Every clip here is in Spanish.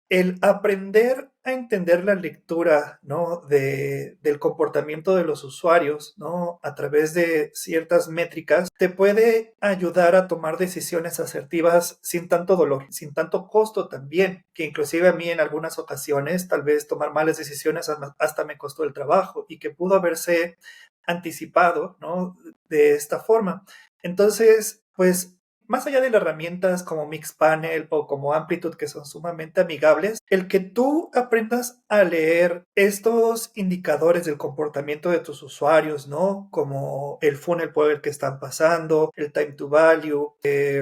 El aprender a entender la lectura, ¿no? Del comportamiento de los usuarios, ¿no? A través de ciertas métricas, te puede ayudar a tomar decisiones asertivas sin tanto dolor, sin tanto costo también, que inclusive a mí en algunas ocasiones tal vez tomar malas decisiones hasta me costó el trabajo y que pudo haberse anticipado, ¿no? De esta forma. Entonces, pues más allá de las herramientas como Mixpanel o como Amplitude, que son sumamente amigables, el que tú aprendas a leer estos indicadores del comportamiento de tus usuarios, ¿no? Como el funnel por el que están pasando, el time to value,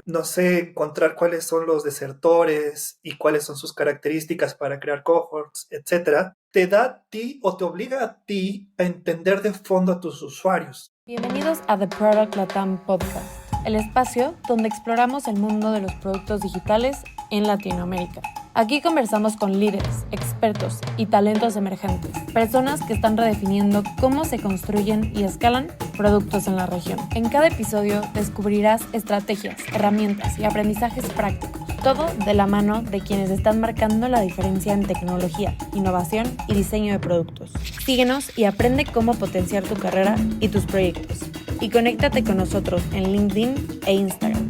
no sé, encontrar cuáles son los desertores y cuáles son sus características para crear cohorts, etcétera, te da a ti o te obliga a ti a entender de fondo a tus usuarios. Bienvenidos a The Product Latam Podcast, el espacio donde exploramos el mundo de los productos digitales en Latinoamérica. Aquí conversamos con líderes, expertos y talentos emergentes, personas que están redefiniendo cómo se construyen y escalan productos en la región. En cada episodio descubrirás estrategias, herramientas y aprendizajes prácticos, todo de la mano de quienes están marcando la diferencia en tecnología, innovación y diseño de productos. Síguenos y aprende cómo potenciar tu carrera y tus proyectos. Y conéctate con nosotros en LinkedIn e Instagram.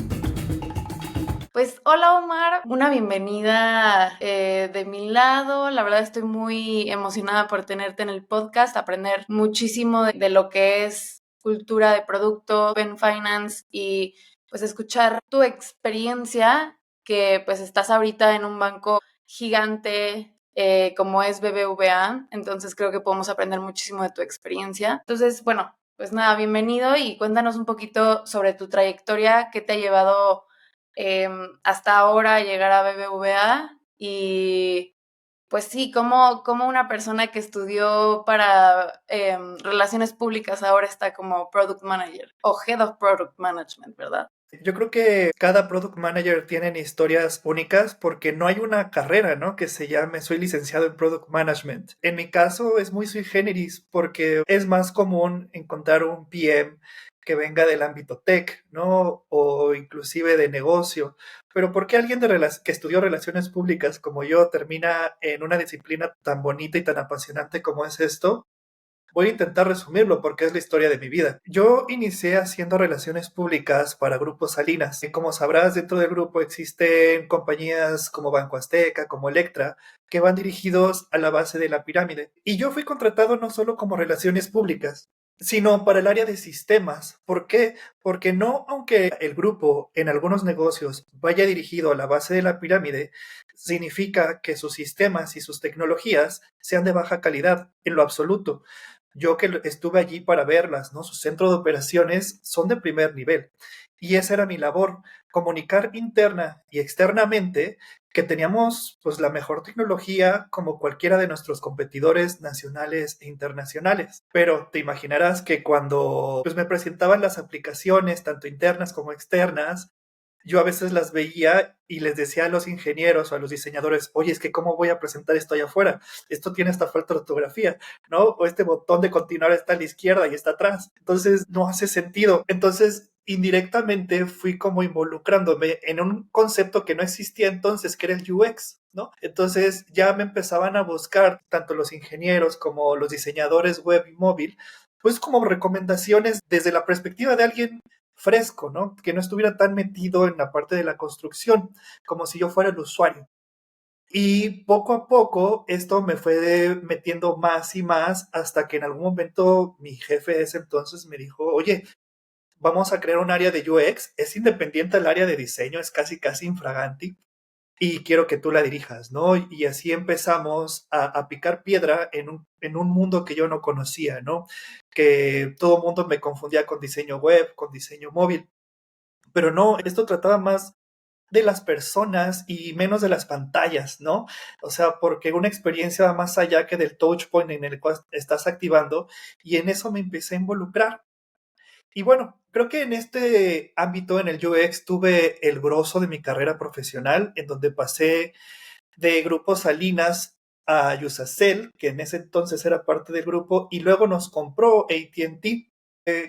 Pues hola Omar, una bienvenida de mi lado. La verdad estoy muy emocionada por tenerte en el podcast, aprender muchísimo de lo que es cultura de producto, Open Finance y pues escuchar tu experiencia, que pues estás ahorita en un banco gigante como es BBVA, entonces creo que podemos aprender muchísimo de tu experiencia. Entonces, bueno, pues nada, bienvenido y cuéntanos un poquito sobre tu trayectoria, qué te ha llevado hasta ahora llegar a BBVA y pues sí, como una persona que estudió para relaciones públicas ahora está como Product Manager o Head of Product Management, ¿verdad? Yo creo que cada product manager tiene historias únicas porque no hay una carrera, ¿no? Que se llame soy licenciado en product management. En mi caso es muy sui generis porque es más común encontrar un PM que venga del ámbito tech, ¿no? O inclusive de negocio. Pero ¿por qué alguien que estudió relaciones públicas como yo termina en una disciplina tan bonita y tan apasionante como es esto? Voy a intentar resumirlo porque es la historia de mi vida. Yo inicié haciendo relaciones públicas para Grupo Salinas. Y como sabrás, dentro del grupo existen compañías como Banco Azteca, como Electra, que van dirigidos a la base de la pirámide. Y yo fui contratado no solo como relaciones públicas, sino para el área de sistemas. ¿Por qué? Porque no, aunque el grupo en algunos negocios vaya dirigido a la base de la pirámide, significa que sus sistemas y sus tecnologías sean de baja calidad, en lo absoluto. Yo que estuve allí para verlas, ¿no? Sus centros de operaciones son de primer nivel. Y esa era mi labor, comunicar interna y externamente que teníamos pues la mejor tecnología como cualquiera de nuestros competidores nacionales e internacionales. Pero te imaginarás que cuando pues me presentaban las aplicaciones, tanto internas como externas, yo a veces las veía y les decía a los ingenieros o a los diseñadores, oye, es que cómo voy a presentar esto allá afuera, esto tiene esta falta de ortografía, ¿no? O este botón de continuar está a la izquierda y está atrás, entonces no hace sentido. Entonces, indirectamente fui como involucrándome en un concepto que no existía entonces, que era el UX, ¿no? Entonces ya me empezaban a buscar tanto los ingenieros como los diseñadores web y móvil, pues como recomendaciones desde la perspectiva de alguien fresco, ¿no? Que no estuviera tan metido en la parte de la construcción, como si yo fuera el usuario. Y poco a poco esto me fue metiendo más y más hasta que en algún momento mi jefe de ese entonces me dijo, oye, vamos a crear un área de UX, es independiente del área de diseño, es casi casi infraganti, y quiero que tú la dirijas, ¿no? Y así empezamos a picar piedra en un mundo que yo no conocía, ¿no? Que todo el mundo me confundía con diseño web, con diseño móvil, pero no, esto trataba más de las personas y menos de las pantallas, ¿no? O sea, porque una experiencia va más allá que del touch point en el cual estás activando y en eso me empecé a involucrar. Y bueno, creo que en este ámbito, en el UX, tuve el grosso de mi carrera profesional, en donde pasé de Grupo Salinas a Yusacell, que en ese entonces era parte del grupo, y luego nos compró AT&T.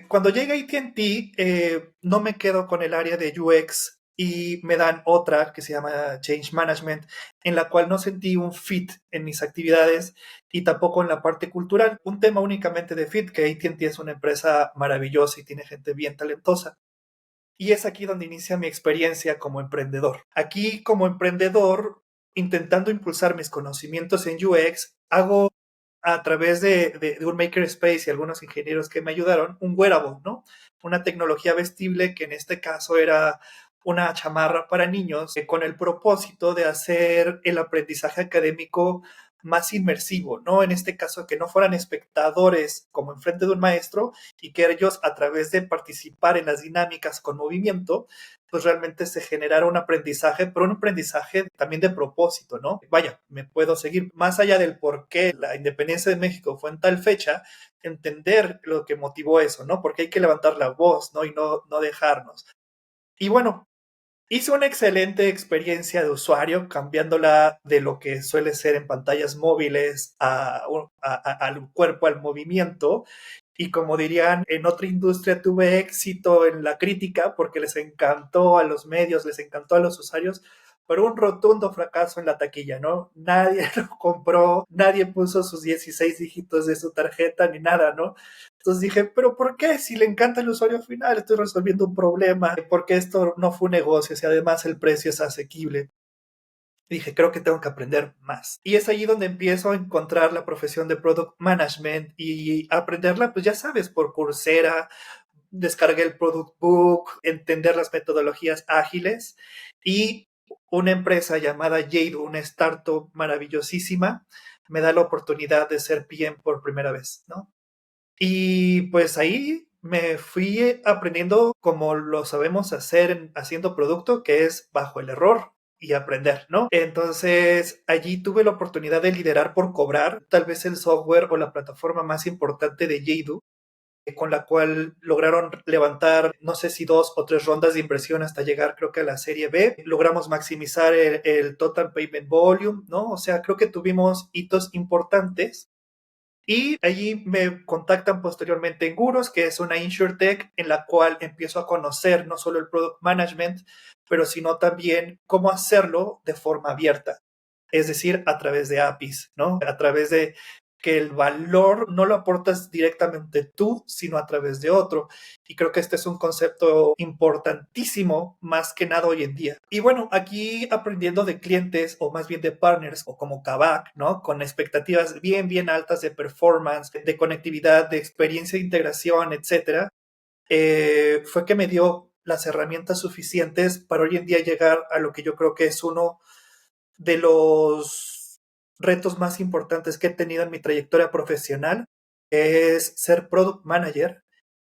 Cuando llega AT&T, no me quedo con el área de UX y me dan otra que se llama Change Management, en la cual no sentí un fit en mis actividades y tampoco en la parte cultural. Un tema únicamente de fit, que AT&T es una empresa maravillosa y tiene gente bien talentosa. Y es aquí donde inicia mi experiencia como emprendedor. Aquí como emprendedor, intentando impulsar mis conocimientos en UX, hago a través de un makerspace y algunos ingenieros que me ayudaron, un wearable, ¿no? Una tecnología vestible que en este caso era una chamarra para niños con el propósito de hacer el aprendizaje académico más inmersivo, ¿no? En este caso, que no fueran espectadores como enfrente de un maestro y que ellos, a través de participar en las dinámicas con movimiento, pues realmente se generara un aprendizaje, pero un aprendizaje también de propósito, ¿no? Vaya, me puedo seguir más allá del por qué la independencia de México fue en tal fecha, entender lo que motivó eso, ¿no? Porque hay que levantar la voz, ¿no? Y no dejarnos. Y bueno, hice una excelente experiencia de usuario, cambiándola de lo que suele ser en pantallas móviles al cuerpo, al movimiento. Y como dirían, en otra industria tuve éxito en la crítica porque les encantó a los medios, les encantó a los usuarios, pero un rotundo fracaso en la taquilla, ¿no? Nadie lo compró, nadie puso sus 16 dígitos de su tarjeta ni nada, ¿no? Entonces dije, pero ¿por qué? Si le encanta el usuario final, estoy resolviendo un problema, porque esto no fue un negocio, si además el precio es asequible. Dije, creo que tengo que aprender más. Y es allí donde empiezo a encontrar la profesión de Product Management y aprenderla, pues ya sabes, por Coursera, descargué el Product Book, entender las metodologías ágiles y una empresa llamada Jade, una startup maravillosísima, me da la oportunidad de ser PM por primera vez, ¿no? Y pues ahí me fui aprendiendo como lo sabemos hacer haciendo producto, que es bajo el error y aprender, ¿no? Entonces allí tuve la oportunidad de liderar por cobrar, tal vez el software o la plataforma más importante de Jadu, con la cual lograron levantar, no sé si 2 o 3 rondas de inversión hasta llegar, creo que a la serie B. Logramos maximizar el total payment volume, ¿no? O sea, creo que tuvimos hitos importantes y allí me contactan posteriormente en Guros, que es una InsurTech en la cual empiezo a conocer no solo el product management, pero sino también cómo hacerlo de forma abierta. Es decir, a través de APIs, ¿no? A través de que el valor no lo aportas directamente tú, sino a través de otro. Y creo que este es un concepto importantísimo, más que nada hoy en día. Y bueno, aquí aprendiendo de clientes, o más bien de partners, o como Kavak, ¿no? Con expectativas bien, bien altas de performance, de conectividad, de experiencia de integración, etcétera, fue que me dio las herramientas suficientes para hoy en día llegar a lo que yo creo que es uno de los retos más importantes que he tenido en mi trayectoria profesional, es ser product manager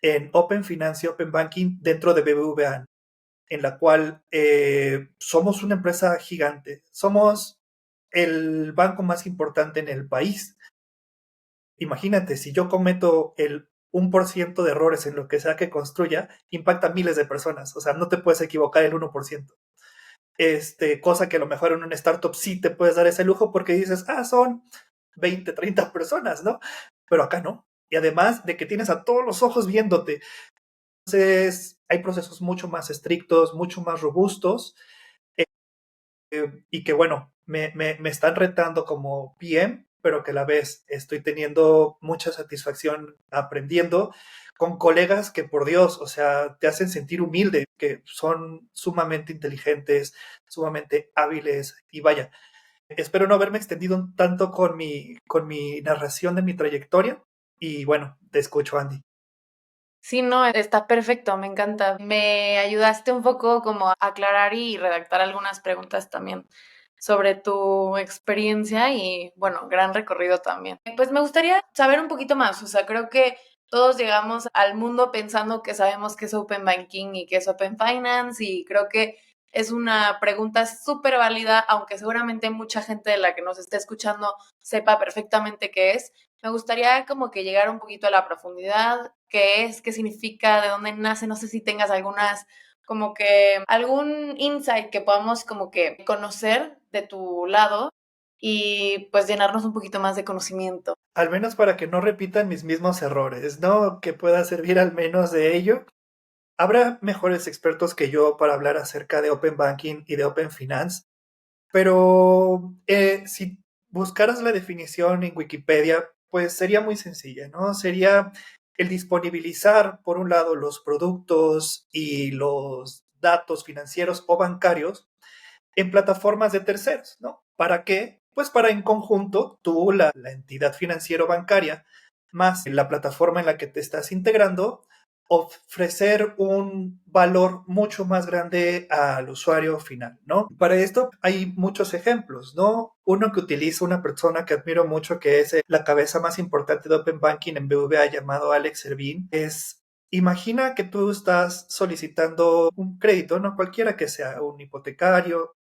en Open Finance y Open Banking dentro de BBVA, en la cual somos una empresa gigante, somos el banco más importante en el país. Imagínate, si yo cometo el 1% de errores en lo que sea que construya, impacta a miles de personas. O sea, no te puedes equivocar el 1%. Cosa que a lo mejor en una startup sí te puedes dar ese lujo porque dices, son 20, 30 personas, ¿no? Pero acá no. Y además de que tienes a todos los ojos viéndote. Entonces, hay procesos mucho más estrictos, mucho más robustos, y que, bueno, me están retando como PM, pero que a la vez estoy teniendo mucha satisfacción aprendiendo con colegas que, por Dios, o sea, te hacen sentir humilde, que son sumamente inteligentes, sumamente hábiles y vaya, espero no haberme extendido tanto con mi narración de mi trayectoria y bueno, te escucho, Andy. Sí, no, está perfecto, me encanta. Me ayudaste un poco como a aclarar y redactar algunas preguntas también sobre tu experiencia y, bueno, gran recorrido también. Pues me gustaría saber un poquito más, o sea, creo que todos llegamos al mundo pensando que sabemos qué es Open Banking y qué es Open Finance y creo que es una pregunta súper válida, aunque seguramente mucha gente de la que nos esté escuchando sepa perfectamente qué es. Me gustaría como que llegar un poquito a la profundidad, qué es, qué significa, de dónde nace, no sé si tengas algunas, como que algún insight que podamos como que conocer de tu lado y pues llenarnos un poquito más de conocimiento. Al menos para que no repitan mis mismos errores, ¿no? Que pueda servir al menos de ello. Habrá mejores expertos que yo para hablar acerca de Open Banking y de Open Finance, pero si buscaras la definición en Wikipedia, pues sería muy sencilla, ¿no? Sería el disponibilizar, por un lado, los productos y los datos financieros o bancarios en plataformas de terceros, ¿no? ¿Para qué? Pues para en conjunto tú, la entidad financiera o bancaria, más la plataforma en la que te estás integrando, ofrecer un valor mucho más grande al usuario final, ¿no? Para esto hay muchos ejemplos, ¿no? Uno que utiliza una persona que admiro mucho, que es la cabeza más importante de Open Banking en BVA, llamado Alex Servín, es: imagina que tú estás solicitando un crédito, no cualquiera que sea, un hipotecario.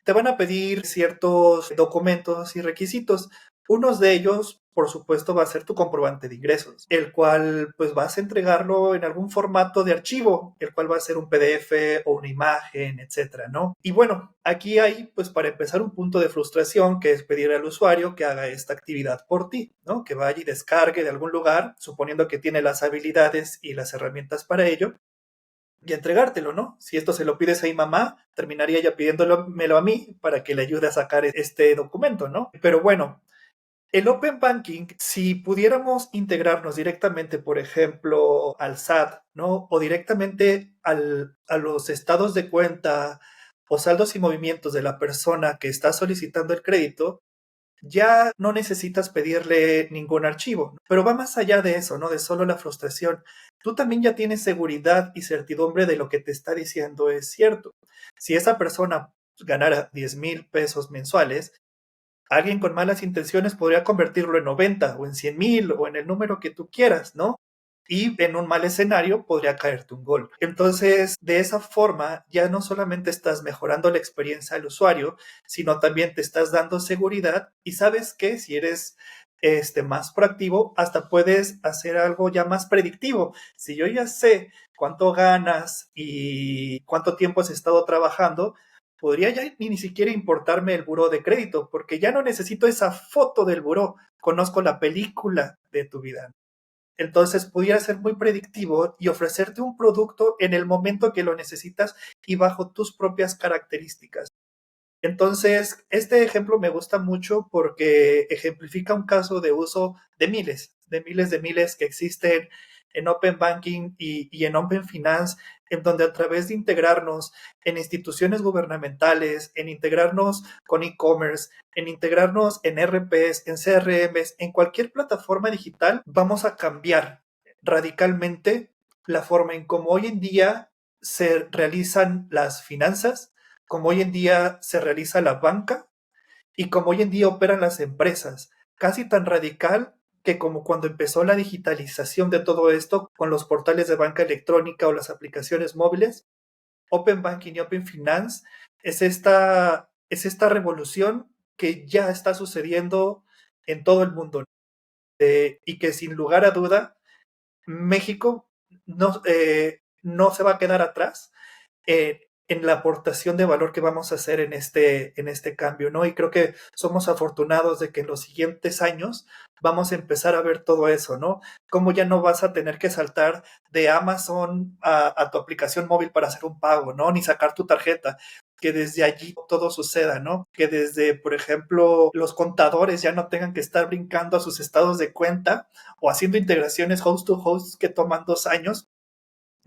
Te van a pedir ciertos documentos y requisitos. Unos de ellos, por supuesto, va a ser tu comprobante de ingresos, el cual pues vas a entregarlo en algún formato de archivo, el cual va a ser un PDF o una imagen, etcétera, ¿no? Y bueno, aquí hay pues para empezar un punto de frustración, que es pedir al usuario que haga esta actividad por ti, ¿no? Que vaya y descargue de algún lugar, suponiendo que tiene las habilidades y las herramientas para ello, y entregártelo, ¿no? Si esto se lo pides a mi mamá, terminaría ella pidiéndomelo a mí para que le ayude a sacar este documento, ¿no? Pero bueno, el Open Banking, si pudiéramos integrarnos directamente, por ejemplo, al SAT, ¿no? O directamente a los estados de cuenta o saldos y movimientos de la persona que está solicitando el crédito, ya no necesitas pedirle ningún archivo. Pero va más allá de eso, ¿no? De solo la frustración. Tú también ya tienes seguridad y certidumbre de lo que te está diciendo es cierto. Si esa persona ganara 10,000 pesos mensuales, alguien con malas intenciones podría convertirlo en 90 o en 100,000 o en el número que tú quieras, ¿no? Y en un mal escenario podría caerte un gol. Entonces, de esa forma, ya no solamente estás mejorando la experiencia del usuario, sino también te estás dando seguridad, y sabes que si eres más proactivo, hasta puedes hacer algo ya más predictivo. Si yo ya sé cuánto ganas y cuánto tiempo has estado trabajando, podría ya ni siquiera importarme el buró de crédito, porque ya no necesito esa foto del buró, conozco la película de tu vida. Entonces pudiera ser muy predictivo y ofrecerte un producto en el momento que lo necesitas y bajo tus propias características. Entonces, este ejemplo me gusta mucho porque ejemplifica un caso de uso de miles que existen en Open Banking y en Open Finance, en donde a través de integrarnos en instituciones gubernamentales, en integrarnos con e-commerce, en integrarnos en RPs, en CRMs, en cualquier plataforma digital, vamos a cambiar radicalmente la forma en cómo hoy en día se realizan las finanzas, como hoy en día se realiza la banca y como hoy en día operan las empresas. Casi tan radical que como cuando empezó la digitalización de todo esto con los portales de banca electrónica o las aplicaciones móviles, Open Banking y Open Finance es esta revolución que ya está sucediendo en todo el mundo, y que sin lugar a duda México no se va a quedar atrás en la aportación de valor que vamos a hacer en este cambio, ¿no? Y creo que somos afortunados de que en los siguientes años vamos a empezar a ver todo eso, ¿no? Cómo ya no vas a tener que saltar de Amazon a tu aplicación móvil para hacer un pago, ¿no? Ni sacar tu tarjeta, que desde allí todo suceda, ¿no? Que desde, por ejemplo, los contadores ya no tengan que estar brincando a sus estados de cuenta o haciendo integraciones host to host que toman 2 años,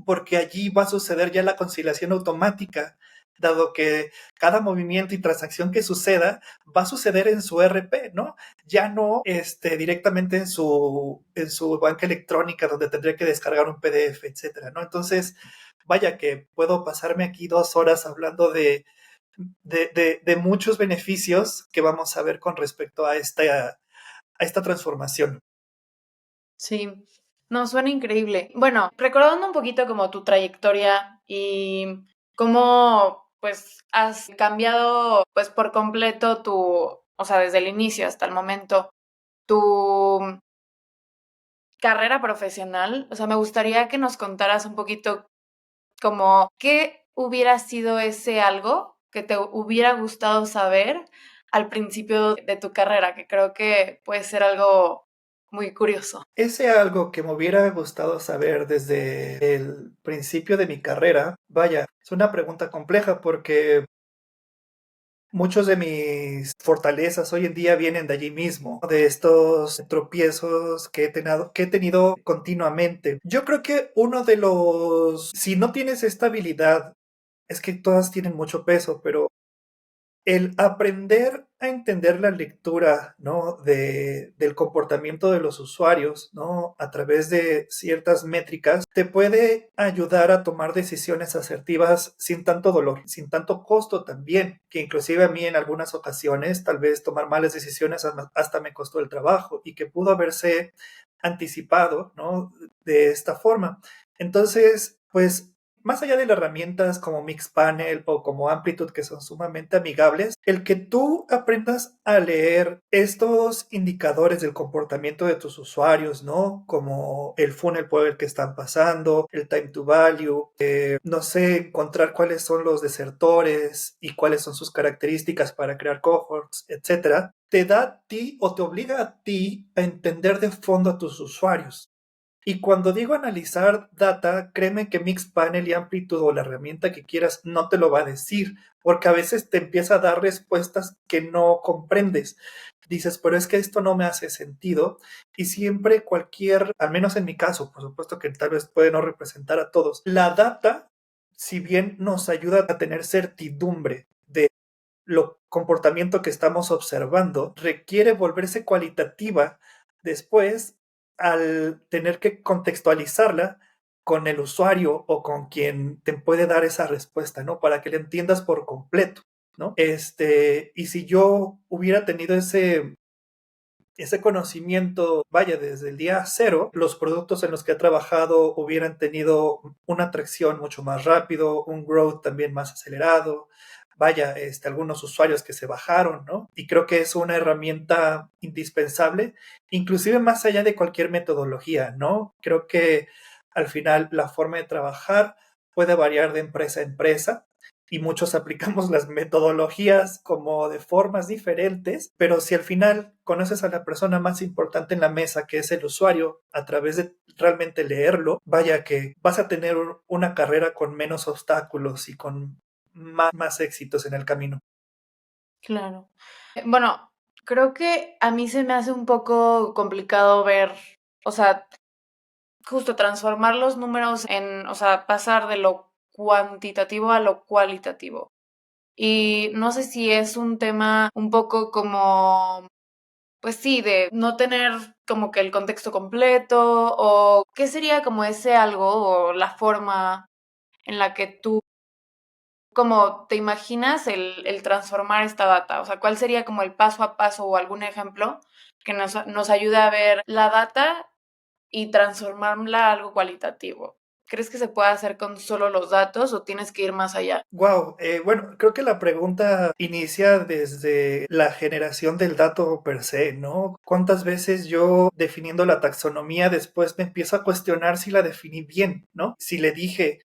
porque allí va a suceder ya la conciliación automática, dado que cada movimiento y transacción que suceda va a suceder en su RP, ¿no? Ya no directamente en su banca electrónica, donde tendría que descargar un PDF, etcétera, ¿no? Entonces, vaya que puedo pasarme aquí 2 horas hablando de muchos beneficios que vamos a ver con respecto a esta transformación. Sí, no, suena increíble. Bueno, recordando un poquito como tu trayectoria y cómo pues has cambiado pues por completo o sea, desde el inicio hasta el momento, tu carrera profesional, o sea, me gustaría que nos contaras un poquito como qué hubiera sido ese algo que te hubiera gustado saber al principio de tu carrera, que creo que puede ser algo muy curioso. Ese algo que me hubiera gustado saber desde el principio de mi carrera, vaya, es una pregunta compleja porque muchos de mis fortalezas hoy en día vienen de allí mismo, de estos tropiezos que he tenido continuamente. Yo creo que uno de los, si no tienes esta habilidad, es que todas tienen mucho peso, pero el aprender a entender la lectura, ¿no? Del comportamiento de los usuarios, ¿no? A través de ciertas métricas, te puede ayudar a tomar decisiones asertivas sin tanto dolor, sin tanto costo también, que inclusive a mí en algunas ocasiones tal vez tomar malas decisiones hasta me costó el trabajo y que pudo haberse anticipado, ¿no? De esta forma. Entonces, pues más allá de las herramientas como Mixpanel o como Amplitude, que son sumamente amigables, el que tú aprendas a leer estos indicadores del comportamiento de tus usuarios, ¿no? Como el funnel por el que están pasando, el time to value, no sé, encontrar cuáles son los desertores y cuáles son sus características para crear cohorts, etcétera, te da a ti o te obliga a ti a entender de fondo a tus usuarios. Y cuando digo analizar data, créeme que Mixpanel y Amplitude o la herramienta que quieras no te lo va a decir, porque a veces te empieza a dar respuestas que no comprendes. Dices, pero es que esto no me hace sentido. Y siempre cualquier, al menos en mi caso, por supuesto que tal vez puede no representar a todos, la data, si bien nos ayuda a tener certidumbre de lo comportamiento que estamos observando, requiere volverse cualitativa después al tener que contextualizarla con el usuario o con quien te puede dar esa respuesta, ¿no? Para que la entiendas por completo, ¿no? Y si yo hubiera tenido ese conocimiento, vaya, desde el día cero, los productos en los que he trabajado hubieran tenido una atracción mucho más rápido, un growth también más acelerado, vaya, algunos usuarios que se bajaron, ¿no? Y creo que es una herramienta indispensable, inclusive más allá de cualquier metodología, ¿no? Creo que al final la forma de trabajar puede variar de empresa a empresa, y muchos aplicamos las metodologías como de formas diferentes, pero si al final conoces a la persona más importante en la mesa, que es el usuario, a través de realmente leerlo, vaya que vas a tener una carrera con menos obstáculos y con más éxitos en el camino. Claro. Bueno, creo que a mí se me hace un poco complicado ver, o sea, justo transformar los números en, o sea, pasar de lo cuantitativo a lo cualitativo. Y no sé si es un tema un poco como, pues sí, de no tener como que el contexto completo o qué sería como ese algo o la forma en la que tú como te imaginas el transformar esta data. O sea, ¿cuál sería como el paso a paso o algún ejemplo que nos ayude a ver la data y transformarla a algo cualitativo? ¿Crees que se puede hacer con solo los datos o tienes que ir más allá? Wow, bueno, creo que la pregunta inicia desde la generación del dato per se, ¿no? ¿Cuántas veces yo definiendo la taxonomía después me empiezo a cuestionar si la definí bien, ¿no? Si le dije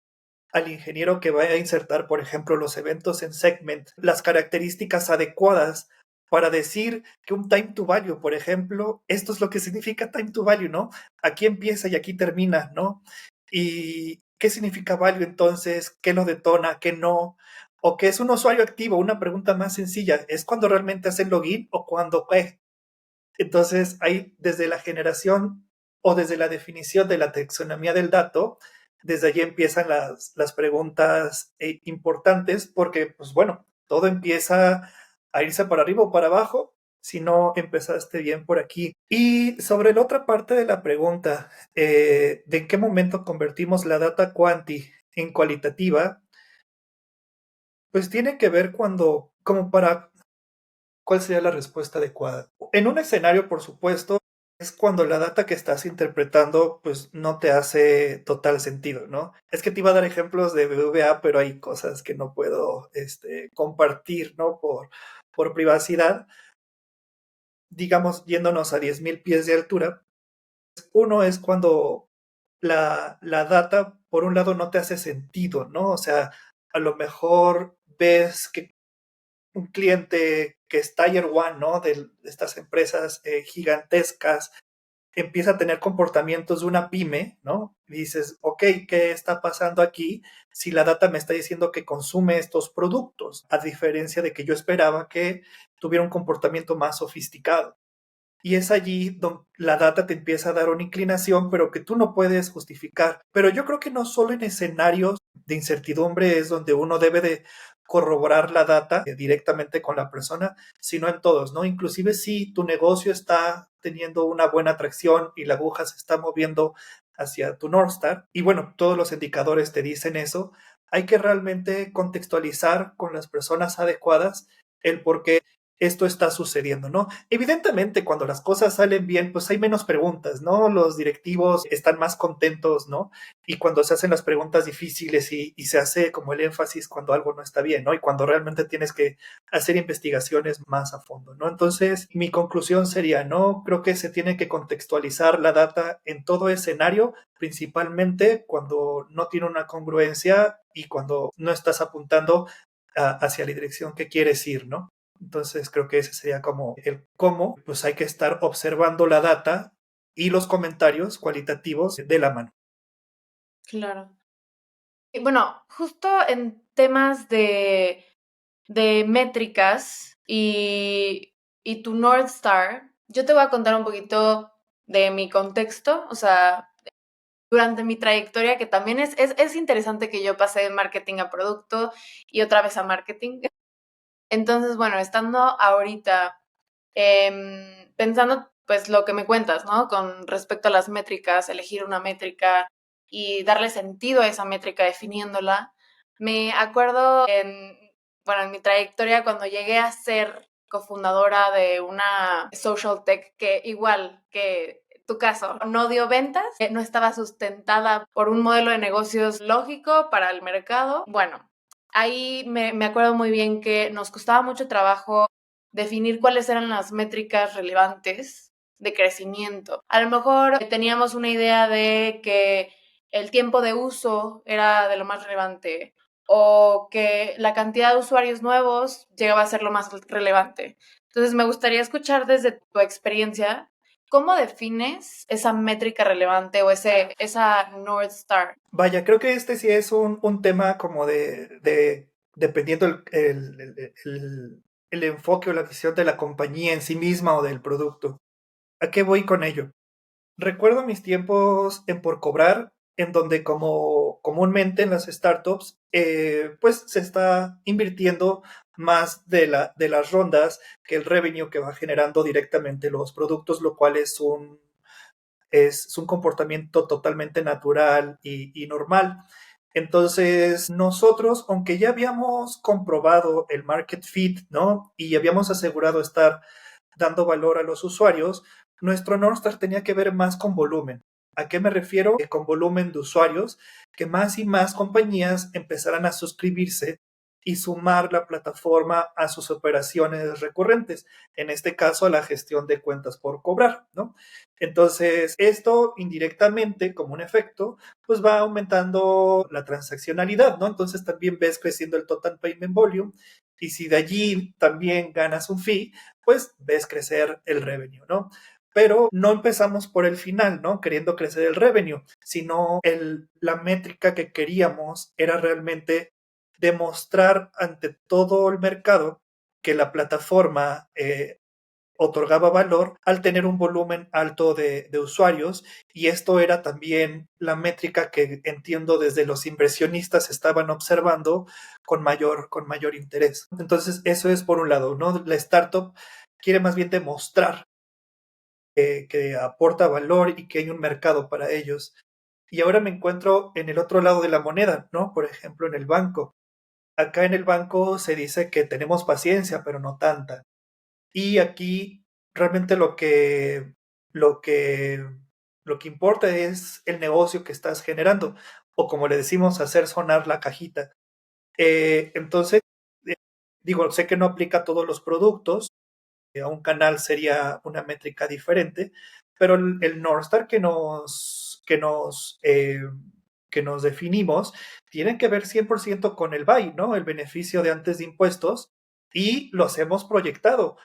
al ingeniero que vaya a insertar, por ejemplo, los eventos en segment, las características adecuadas para decir que un time to value, por ejemplo, esto es lo que significa time to value, ¿no? Aquí empieza y aquí termina, ¿no? ¿Y qué significa value entonces? ¿Qué lo detona? ¿Qué no? ¿O qué es un usuario activo? Una pregunta más sencilla, ¿es cuando realmente hacen login o cuando Entonces, hay desde la generación o desde la definición de la taxonomía del dato, desde allí empiezan las preguntas importantes porque, pues bueno, todo empieza a irse para arriba o para abajo si no empezaste bien por aquí. Y sobre la otra parte de la pregunta, de en qué momento convertimos la data quanti en cualitativa, pues tiene que ver cuando, como para ¿cuál sería la respuesta adecuada? En un escenario, por supuesto, es cuando la data que estás interpretando, pues no te hace total sentido, ¿no? Es que te iba a dar ejemplos de BVA, pero hay cosas que no puedo compartir, ¿no? Por privacidad. Digamos, yéndonos a 10,000 pies de altura, uno es cuando la data, por un lado, no te hace sentido, ¿no? O sea, a lo mejor ves que un cliente que es Tier One, ¿no? De estas empresas gigantescas empieza a tener comportamientos de una pyme, ¿no? Y dices, ok, ¿qué está pasando aquí si la data me está diciendo que consume estos productos? A diferencia de que yo esperaba que tuviera un comportamiento más sofisticado. Y es allí donde la data te empieza a dar una inclinación, pero que tú no puedes justificar. Pero yo creo que no solo en escenarios de incertidumbre es donde uno debe de corroborar la data directamente con la persona, sino en todos, ¿no? Inclusive si tu negocio está teniendo una buena atracción y la aguja se está moviendo hacia tu North Star, y bueno, todos los indicadores te dicen eso, hay que realmente contextualizar con las personas adecuadas el por qué esto está sucediendo, ¿no? Evidentemente, cuando las cosas salen bien, pues hay menos preguntas, ¿no? Los directivos están más contentos, ¿no? Y cuando se hacen las preguntas difíciles y se hace como el énfasis cuando algo no está bien, ¿no? Y cuando realmente tienes que hacer investigaciones más a fondo, ¿no? Entonces, mi conclusión sería, ¿no? Creo que se tiene que contextualizar la data en todo escenario, principalmente cuando no tiene una congruencia y cuando no estás apuntando hacia la dirección que quieres ir, ¿no? Entonces creo que ese sería como el cómo, pues hay que estar observando la data y los comentarios cualitativos de la mano. Claro. Y bueno, justo en temas de métricas y tu North Star, yo te voy a contar un poquito de mi contexto, o sea, durante mi trayectoria, que también es interesante que yo pasé de marketing a producto y otra vez a marketing. Entonces, bueno, estando ahorita pensando pues lo que me cuentas, ¿no? Con respecto a las métricas, elegir una métrica y darle sentido a esa métrica definiéndola. Me acuerdo bueno, en mi trayectoria cuando llegué a ser cofundadora de una social tech que igual que tu caso, no dio ventas, no estaba sustentada por un modelo de negocios lógico para el mercado. Bueno, ahí me acuerdo muy bien que nos costaba mucho trabajo definir cuáles eran las métricas relevantes de crecimiento. A lo mejor teníamos una idea de que el tiempo de uso era de lo más relevante o que la cantidad de usuarios nuevos llegaba a ser lo más relevante. Entonces, me gustaría escuchar desde tu experiencia, ¿cómo defines esa métrica relevante o esa North Star? Vaya, creo que este sí es un tema como dependiendo el enfoque o la visión de la compañía en sí misma o del producto. ¿A qué voy con ello? Recuerdo mis tiempos en Por Cobrar, en donde como comúnmente en las startups, pues se está invirtiendo más de las rondas que el revenue que va generando directamente los productos, lo cual es un comportamiento totalmente natural y normal. Entonces, nosotros, aunque ya habíamos comprobado el market fit, ¿no? Y habíamos asegurado estar dando valor a los usuarios, nuestro North Star tenía que ver más con volumen. ¿A qué me refiero? Con volumen de usuarios, que más y más compañías empezaran a suscribirse y sumar la plataforma a sus operaciones recurrentes, en este caso a la gestión de cuentas por cobrar, ¿no? Entonces, esto indirectamente, como un efecto, pues va aumentando la transaccionalidad, ¿no? Entonces también ves creciendo el total payment volume y si de allí también ganas un fee, pues ves crecer el revenue, ¿no? Pero no empezamos por el final, ¿no? Queriendo crecer el revenue, sino la métrica que queríamos era realmente demostrar ante todo el mercado que la plataforma otorgaba valor al tener un volumen alto de usuarios y esto era también la métrica que entiendo desde los inversionistas estaban observando con mayor interés. Entonces eso es por un lado, ¿no? La startup quiere más bien demostrar que aporta valor y que hay un mercado para ellos. Y ahora me encuentro en el otro lado de la moneda, ¿no? Por ejemplo, en el banco. Acá en el banco se dice que tenemos paciencia, pero no tanta. Y aquí realmente lo que, lo que importa es el negocio que estás generando, o como le decimos, hacer sonar la cajita. Entonces, eh, digo, sé que no aplica a todos los productos, a un canal sería una métrica diferente, pero el North Star que nos definimos tiene que ver 100% con el buy, ¿no? El beneficio de antes de impuestos, y los hemos proyectado.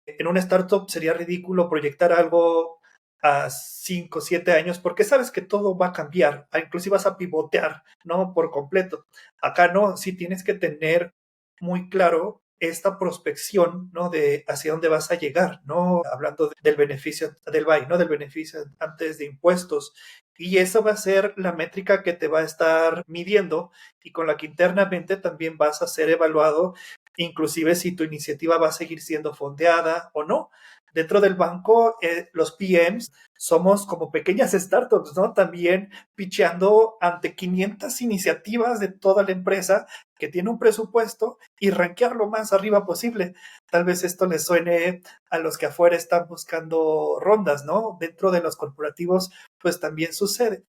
En una startup sería ridículo proyectar algo a 5 o 7 años, porque sabes que todo va a cambiar, inclusive vas a pivotear, ¿no? Por completo. Acá no, sí tienes que tener muy claro esta prospección, ¿no? De hacia dónde vas a llegar, ¿no? Hablando del beneficio del BAI, ¿no? Del beneficio antes de impuestos. Y eso va a ser la métrica que te va a estar midiendo y con la que internamente también vas a ser evaluado, inclusive si tu iniciativa va a seguir siendo fondeada o no. Dentro del banco, los PMs somos como pequeñas startups, ¿no? También picheando ante 500 iniciativas de toda la empresa que tiene un presupuesto y rankear lo más arriba posible. Tal vez esto les suene a los que afuera están buscando rondas, ¿no? Dentro de los corporativos, pues también sucede.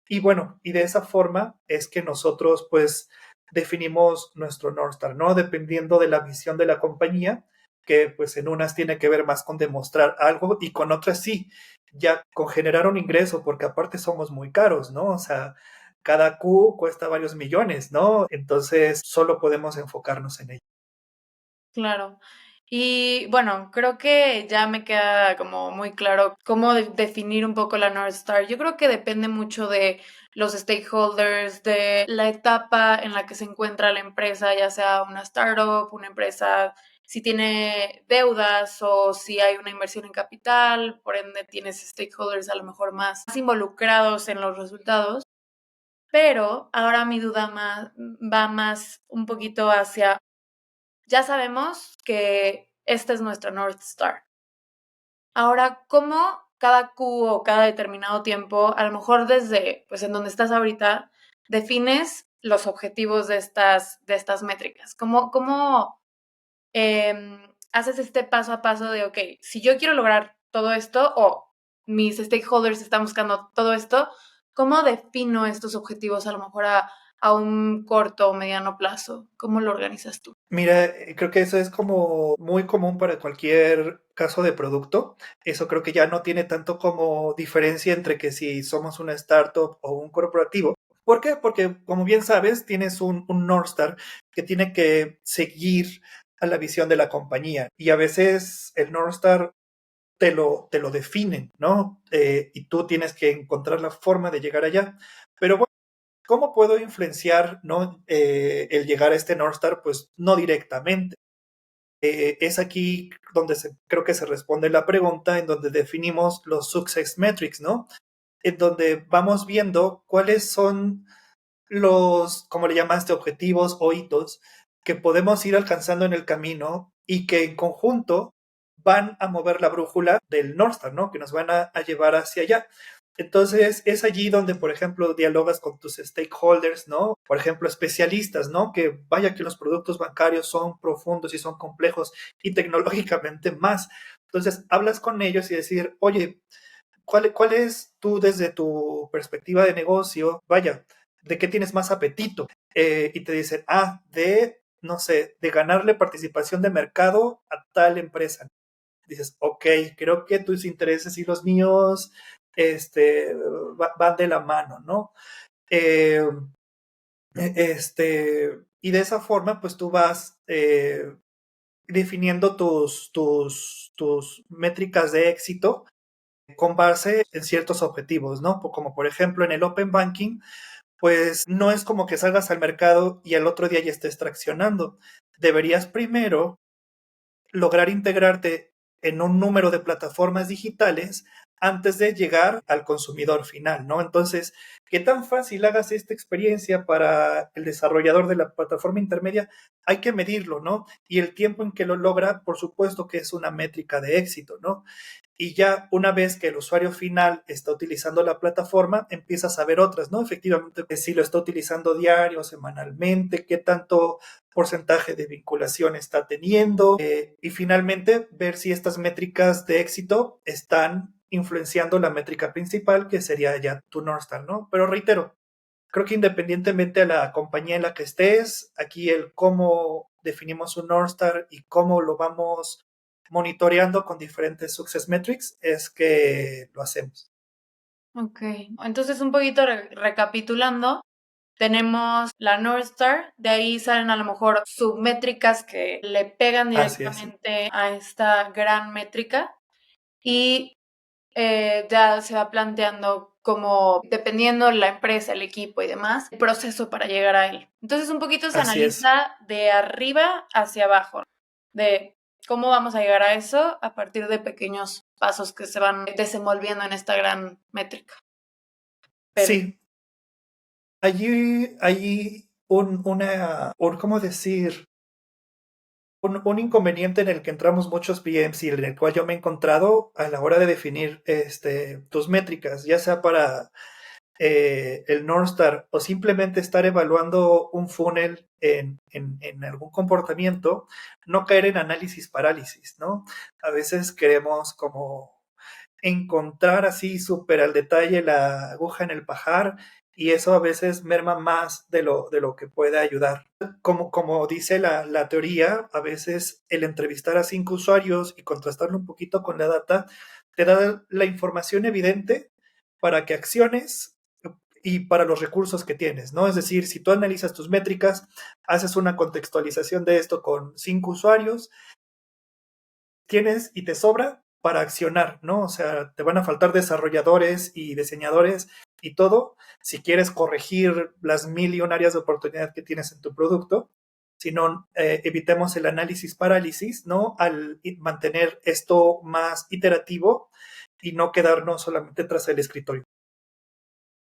Y bueno, y de esa forma es que nosotros, pues, definimos nuestro North Star, ¿no? Dependiendo de la visión de la compañía, que pues en unas tiene que ver más con demostrar algo y con otras sí, ya con generar un ingreso, porque aparte somos muy caros, ¿no? O sea, cada Q cuesta varios millones, ¿no? Entonces solo podemos enfocarnos en ello. Claro. Y bueno, creo que ya me queda como muy claro cómo definir un poco la North Star. Yo creo que depende mucho de los stakeholders, de la etapa en la que se encuentra la empresa, ya sea una startup, una empresa, si tiene deudas o si hay una inversión en capital, por ende tienes stakeholders a lo mejor más involucrados en los resultados. Pero ahora mi duda va más un poquito hacia ya sabemos que esta es nuestra North Star. Ahora, ¿cómo cada Q o cada determinado tiempo, a lo mejor desde pues en donde estás ahorita, defines los objetivos de estas métricas? ¿Cómo haces este paso a paso de, ok, si yo quiero lograr todo esto o mis stakeholders están buscando todo esto, ¿cómo defino estos objetivos a lo mejor a un corto o mediano plazo? ¿Cómo lo organizas tú? Mira, creo que eso es como muy común para cualquier caso de producto. Eso creo que ya no tiene tanto como diferencia entre que si somos una startup o un corporativo. ¿Por qué? Porque, como bien sabes, tienes un North Star que tiene que seguir a la visión de la compañía. Y a veces el North Star te lo definen, ¿no? Y tú tienes que encontrar la forma de llegar allá. Pero bueno, ¿cómo puedo influenciar, ¿no? El llegar a este North Star? Pues no directamente. Es aquí donde creo que se responde la pregunta, en donde definimos los success metrics, ¿no? En donde vamos viendo cuáles son los, como le llamaste, objetivos o hitos que podemos ir alcanzando en el camino y que en conjunto van a mover la brújula del North Star, ¿no? Que nos van a llevar hacia allá. Entonces, es allí donde, por ejemplo, dialogas con tus stakeholders, ¿no? Por ejemplo, especialistas, ¿no? Que vaya que los productos bancarios son profundos y son complejos y tecnológicamente más. Entonces, hablas con ellos y decir, oye, ¿cuál es tú desde tu perspectiva de negocio? Vaya, ¿de qué tienes más apetito? Y te dicen, de, no sé, de ganarle participación de mercado a tal empresa. Dices, ok, creo que tus intereses y los míos van de la mano, ¿no? Eh, y de esa forma, pues tú vas definiendo tus métricas de éxito con base en ciertos objetivos, ¿no? Como por ejemplo en el Open Banking, pues no es como que salgas al mercado y al otro día ya estés traccionando. Deberías primero lograr integrarte en un número de plataformas digitales antes de llegar al consumidor final, ¿no? Entonces, ¿qué tan fácil hagas esta experiencia para el desarrollador de la plataforma intermedia? Hay que medirlo, ¿no? Y el tiempo en que lo logra, por supuesto que es una métrica de éxito, ¿no? Y ya una vez que el usuario final está utilizando la plataforma, empiezas a ver otras, ¿no? Efectivamente, si lo está utilizando diario, semanalmente, qué tanto porcentaje de vinculación está teniendo y finalmente ver si estas métricas de éxito están influenciando la métrica principal, que sería ya tu North Star, ¿no? Pero reitero, creo que independientemente a la compañía en la que estés, aquí el cómo definimos un North Star y cómo lo vamos monitoreando con diferentes success metrics es que lo hacemos. Ok, entonces un poquito recapitulando, tenemos la North Star, de ahí salen a lo mejor submétricas que le pegan Así es. directamente a esta gran métrica y ya se va planteando como, dependiendo la empresa, el equipo y demás, el proceso para llegar a él. Entonces, un poquito se Así es. analiza de arriba hacia abajo, de cómo vamos a llegar a eso a partir de pequeños pasos que se van desenvolviendo en esta gran métrica. Pero Sí, allí hay ¿cómo decir? Un inconveniente en el que entramos muchos PMs y en el cual yo me he encontrado a la hora de definir tus métricas, ya sea para el North Star o simplemente estar evaluando un funnel en algún comportamiento, no caer en análisis parálisis, ¿no? A veces queremos como encontrar así súper al detalle la aguja en el pajar y eso a veces merma más de lo que puede ayudar. Como dice la teoría, a veces el entrevistar a 5 usuarios y contrastarlo un poquito con la data te da la información evidente para que acciones y para los recursos que tienes, ¿no? Es decir, si tú analizas tus métricas, haces una contextualización de esto con 5 usuarios, tienes y te sobra para accionar, ¿no? O sea, te van a faltar desarrolladores y diseñadores y todo si quieres corregir las mil y un áreas de oportunidad que tienes en tu producto. Si no, evitemos el análisis parálisis, ¿no? Al mantener esto más iterativo y no quedarnos solamente tras el escritorio.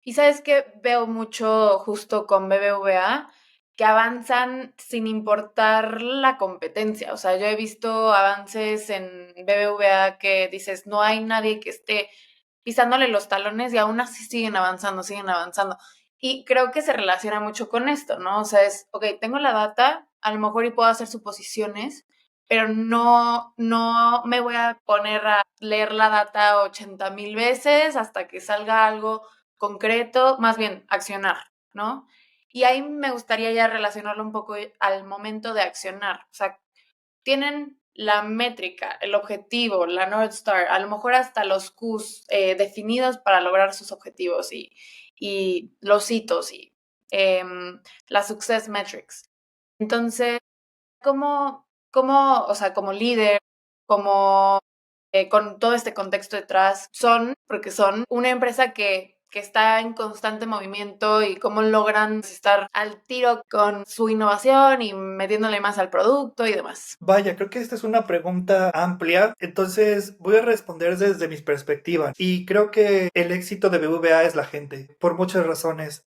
y sabes que veo mucho justo con BBVA que avanzan sin importar la competencia. O sea, yo he visto avances en BBVA que dices, no hay nadie que esté pisándole los talones y aún así siguen avanzando, siguen avanzando. Y creo que se relaciona mucho con esto, ¿no? O sea, es, ok, tengo la data, a lo mejor y puedo hacer suposiciones, pero no me voy a poner a leer la data 80,000 veces hasta que salga algo concreto, más bien accionar, ¿no? Y ahí me gustaría ya relacionarlo un poco al momento de accionar. O sea, tienen la métrica, el objetivo, la North Star, a lo mejor hasta los Qs definidos para lograr sus objetivos y los hitos y las success metrics. Entonces, o sea, como líder, como con todo este contexto detrás, porque son una empresa que está en constante movimiento y cómo logran estar al tiro con su innovación y metiéndole más al producto y demás. Vaya, creo que esta es una pregunta amplia, entonces voy a responder desde mis perspectivas. Y creo que el éxito de BBVA es la gente, por muchas razones.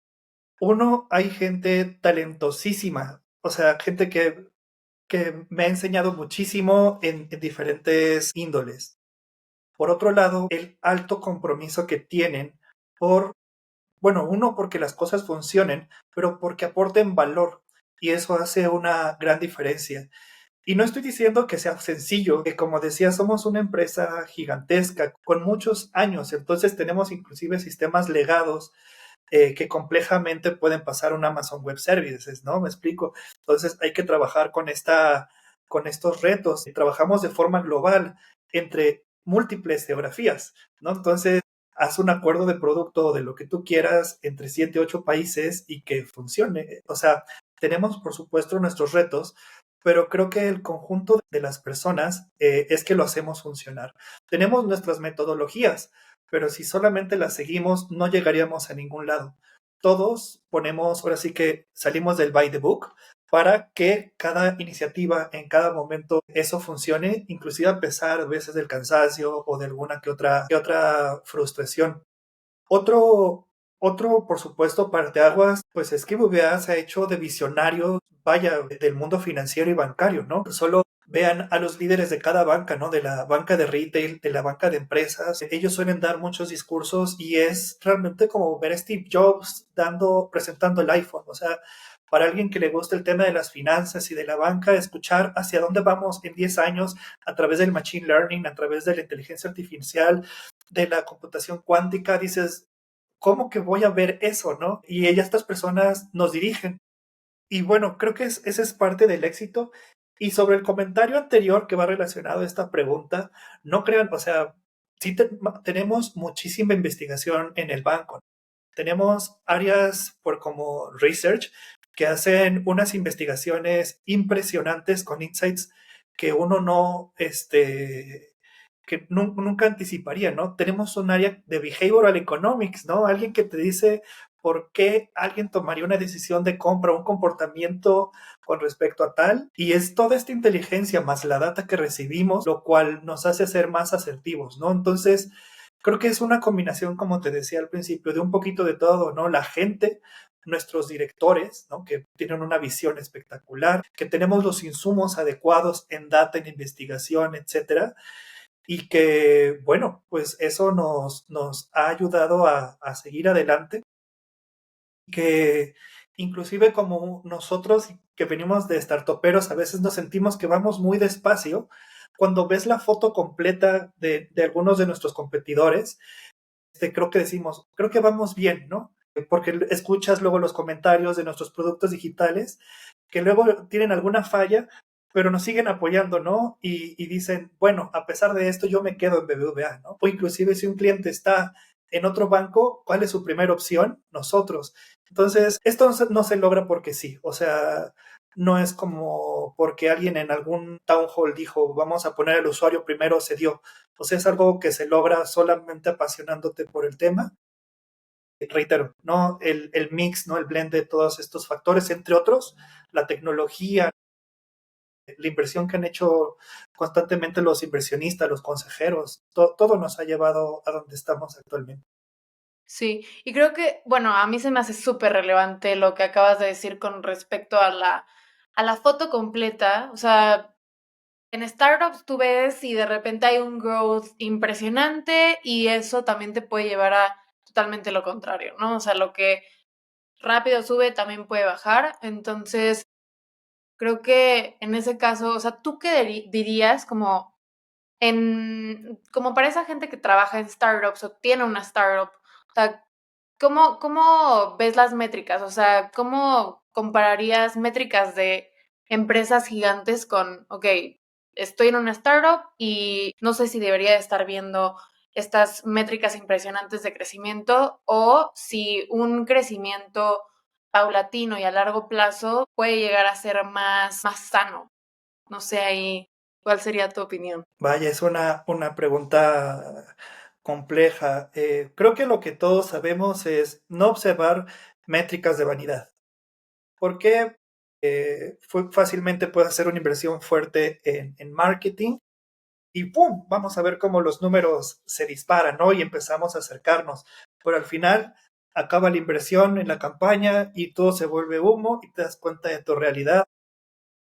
Uno, hay gente talentosísima, o sea, gente que me ha enseñado muchísimo en diferentes índoles. Por otro lado, el alto compromiso que tienen por, bueno, uno, porque las cosas funcionen, pero porque aporten valor. Y eso hace una gran diferencia. Y no estoy diciendo que sea sencillo, que como decía, somos una empresa gigantesca con muchos años, entonces tenemos inclusive sistemas legados que complejamente pueden pasar un Amazon Web Services, ¿no? Me explico. Entonces hay que trabajar con estos retos. Trabajamos de forma global entre múltiples geografías, ¿no? Entonces haz un acuerdo de producto o de lo que tú quieras entre 7, 8 países y que funcione. O sea, tenemos por supuesto nuestros retos, pero creo que el conjunto de las personas es que lo hacemos funcionar. Tenemos nuestras metodologías, pero si solamente las seguimos, no llegaríamos a ningún lado. Todos ponemos, ahora sí que salimos del by the book para que cada iniciativa en cada momento eso funcione, inclusive a pesar a veces del cansancio o de alguna que otra frustración. Otro, por supuesto, parteaguas, pues es que BBVA se ha hecho de visionario, vaya, del mundo financiero y bancario, ¿no? Solo vean a los líderes de cada banca, ¿no? De la banca de retail, de la banca de empresas. Ellos suelen dar muchos discursos y es realmente como ver a Steve Jobs presentando el iPhone. O sea, para alguien que le gusta el tema de las finanzas y de la banca, escuchar hacia dónde vamos en 10 años a través del machine learning, a través de la inteligencia artificial, de la computación cuántica, dices, ¿cómo que voy a ver eso, no? Y estas personas nos dirigen. Y bueno, creo que ese es parte del éxito. Y sobre el comentario anterior que va relacionado a esta pregunta, no crean, o sea, sí tenemos muchísima investigación en el banco. Tenemos áreas por como research que hacen unas investigaciones impresionantes con insights que uno no, que nunca anticiparía, ¿no? Tenemos un área de behavioral economics, ¿no? Alguien que te dice por qué alguien tomaría una decisión de compra, un comportamiento con respecto a tal, y es toda esta inteligencia más la data que recibimos, lo cual nos hace ser más asertivos, ¿no? Entonces, creo que es una combinación, como te decía al principio, de un poquito de todo, ¿no? La gente, nuestros directores, ¿no? Que tienen una visión espectacular, que tenemos los insumos adecuados en data, en investigación, etcétera, y que, bueno, pues eso nos ha ayudado a seguir adelante, que inclusive como nosotros que venimos de startuperos, a veces nos sentimos que vamos muy despacio. Cuando ves la foto completa de algunos de nuestros competidores, creo que decimos, creo que vamos bien, ¿no? Porque escuchas luego los comentarios de nuestros productos digitales que luego tienen alguna falla, pero nos siguen apoyando, ¿no? Y dicen, bueno, a pesar de esto, yo me quedo en BBVA, ¿no? O inclusive si un cliente está en otro banco, ¿cuál es su primera opción? Nosotros. Entonces, esto no se logra porque sí, o sea, no es como porque alguien en algún town hall dijo, vamos a poner al usuario primero, se dio. O sea, es algo que se logra solamente apasionándote por el tema. Reitero, ¿no? El mix, ¿no? El blend de todos estos factores, entre otros, la tecnología, la inversión que han hecho constantemente los inversionistas, los consejeros, todo nos ha llevado a donde estamos actualmente. Sí, y creo que, bueno, a mí se me hace súper relevante lo que acabas de decir con respecto a la foto completa. O sea, en startups tú ves y de repente hay un growth impresionante y eso también te puede llevar a totalmente lo contrario, ¿no? O sea, lo que rápido sube también puede bajar. Entonces, creo que en ese caso, o sea, ¿tú qué dirías como como para esa gente que trabaja en startups o tiene una startup? O sea, ¿cómo ves las métricas? O sea, ¿cómo compararías métricas de empresas gigantes con, ok, estoy en una startup y no sé si debería de estar viendo estas métricas impresionantes de crecimiento o si un crecimiento paulatino y a largo plazo puede llegar a ser más sano? No sé ahí, ¿cuál sería tu opinión? Vaya, es una pregunta compleja. Creo que lo que todos sabemos es no observar métricas de vanidad. ¿Por qué? Fácilmente puedes hacer una inversión fuerte en marketing y ¡pum! Vamos a ver cómo los números se disparan, ¿no? Y empezamos a acercarnos. Pero al final acaba la inversión en la campaña y todo se vuelve humo y te das cuenta de tu realidad.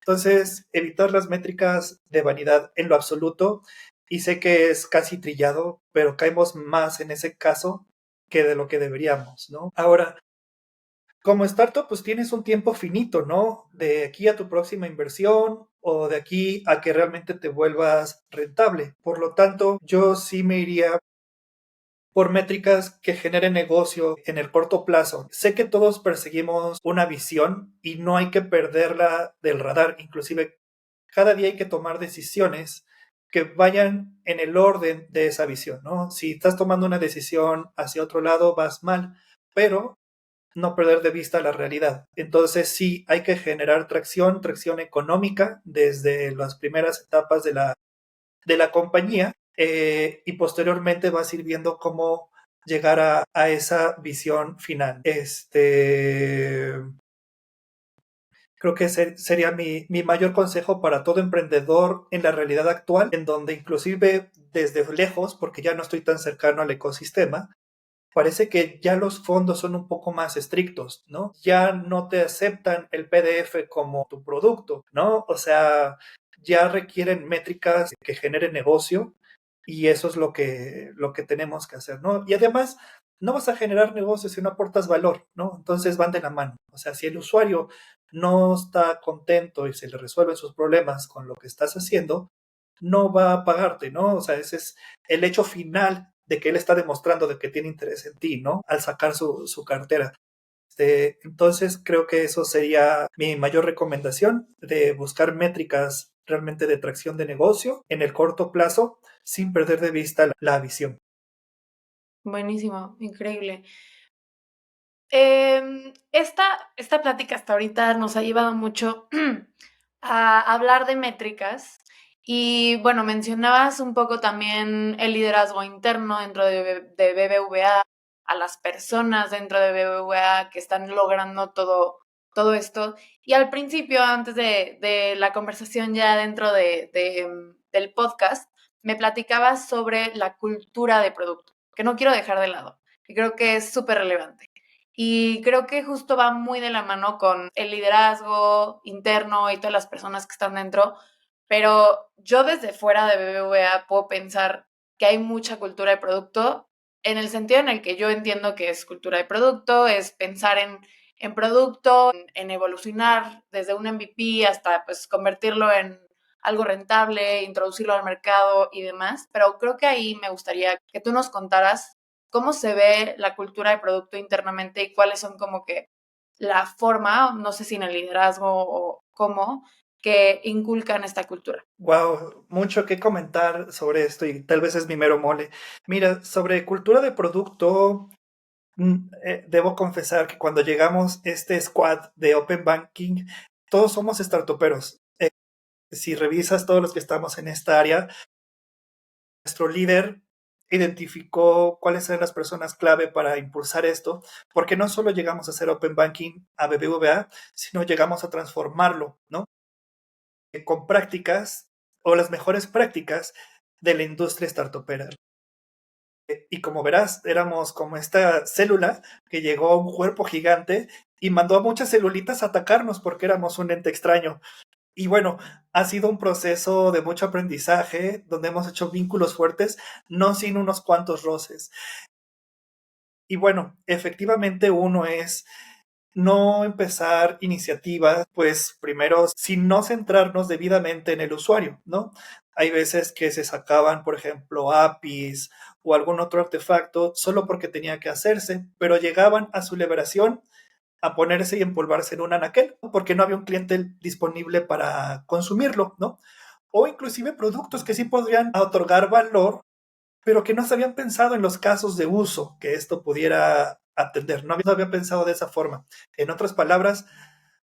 Entonces, evitar las métricas de vanidad en lo absoluto, y sé que es casi trillado, pero caemos más en ese caso que de lo que deberíamos, ¿no? Ahora, como startup, pues tienes un tiempo finito, ¿no? De aquí a tu próxima inversión o de aquí a que realmente te vuelvas rentable. Por lo tanto, yo sí me iría por métricas que generen negocio en el corto plazo. Sé que todos perseguimos una visión y no hay que perderla del radar. Inclusive, cada día hay que tomar decisiones que vayan en el orden de esa visión, ¿no? Si estás tomando una decisión hacia otro lado, vas mal, pero no perder de vista la realidad. Entonces sí, hay que generar tracción económica desde las primeras etapas de la compañía, y posteriormente vas a ir viendo cómo llegar a esa visión final. Creo que sería mi mayor consejo para todo emprendedor en la realidad actual, en donde inclusive desde lejos, porque ya no estoy tan cercano al ecosistema, parece que ya los fondos son un poco más estrictos, ¿no? Ya no te aceptan el PDF como tu producto, ¿no? O sea, ya requieren métricas que generen negocio y eso es lo que tenemos que hacer, ¿no? Y además, no vas a generar negocio si no aportas valor, ¿no? Entonces van de la mano. O sea, si el usuario no está contento y se le resuelven sus problemas con lo que estás haciendo, no va a pagarte, ¿no? O sea, ese es el hecho final de que él está demostrando de que tiene interés en ti, ¿no? Al sacar su cartera. Entonces, creo que eso sería mi mayor recomendación, de buscar métricas realmente de tracción de negocio en el corto plazo, sin perder de vista la visión. Buenísimo, increíble. Esta plática hasta ahorita nos ha llevado mucho a hablar de métricas Y bueno, mencionabas un poco también el liderazgo interno dentro de BBVA, a las personas dentro de BBVA que están logrando todo esto. Y al principio, antes de la conversación ya dentro del podcast, me platicabas sobre la cultura de producto, que no quiero dejar de lado, y creo que es súper relevante. Y creo que justo va muy de la mano con el liderazgo interno y todas las personas que están dentro, pero yo desde fuera de BBVA puedo pensar que hay mucha cultura de producto en el sentido en el que yo entiendo que es cultura de producto, es pensar en producto, en evolucionar desde un MVP hasta pues convertirlo en algo rentable, introducirlo al mercado y demás. Pero creo que ahí me gustaría que tú nos contaras cómo se ve la cultura de producto internamente y cuáles son como que la forma, no sé si en el liderazgo o cómo, que inculcan esta cultura. Wow, mucho que comentar sobre esto y tal vez es mi mero mole. Mira, sobre cultura de producto, debo confesar que cuando llegamos este squad de Open Banking, todos somos startuperos. Si revisas todos los que estamos en esta área, nuestro líder identificó cuáles eran las personas clave para impulsar esto, porque no solo llegamos a hacer Open Banking a BBVA, sino llegamos a transformarlo, ¿no? Con prácticas o las mejores prácticas de la industria startupera. Y como verás, éramos como esta célula que llegó a un cuerpo gigante y mandó a muchas celulitas a atacarnos porque éramos un ente extraño. Y bueno, ha sido un proceso de mucho aprendizaje, donde hemos hecho vínculos fuertes, no sin unos cuantos roces. Y bueno, efectivamente uno es no empezar iniciativas, pues primero, sin no centrarnos debidamente en el usuario, ¿no? Hay veces que se sacaban, por ejemplo, APIs o algún otro artefacto solo porque tenía que hacerse, pero llegaban a su liberación a ponerse y empolvarse en un anaquel, porque no había un cliente disponible para consumirlo, ¿no? O inclusive productos que sí podrían otorgar valor, pero que no se habían pensado en los casos de uso que esto pudiera atender. No había pensado de esa forma. En otras palabras,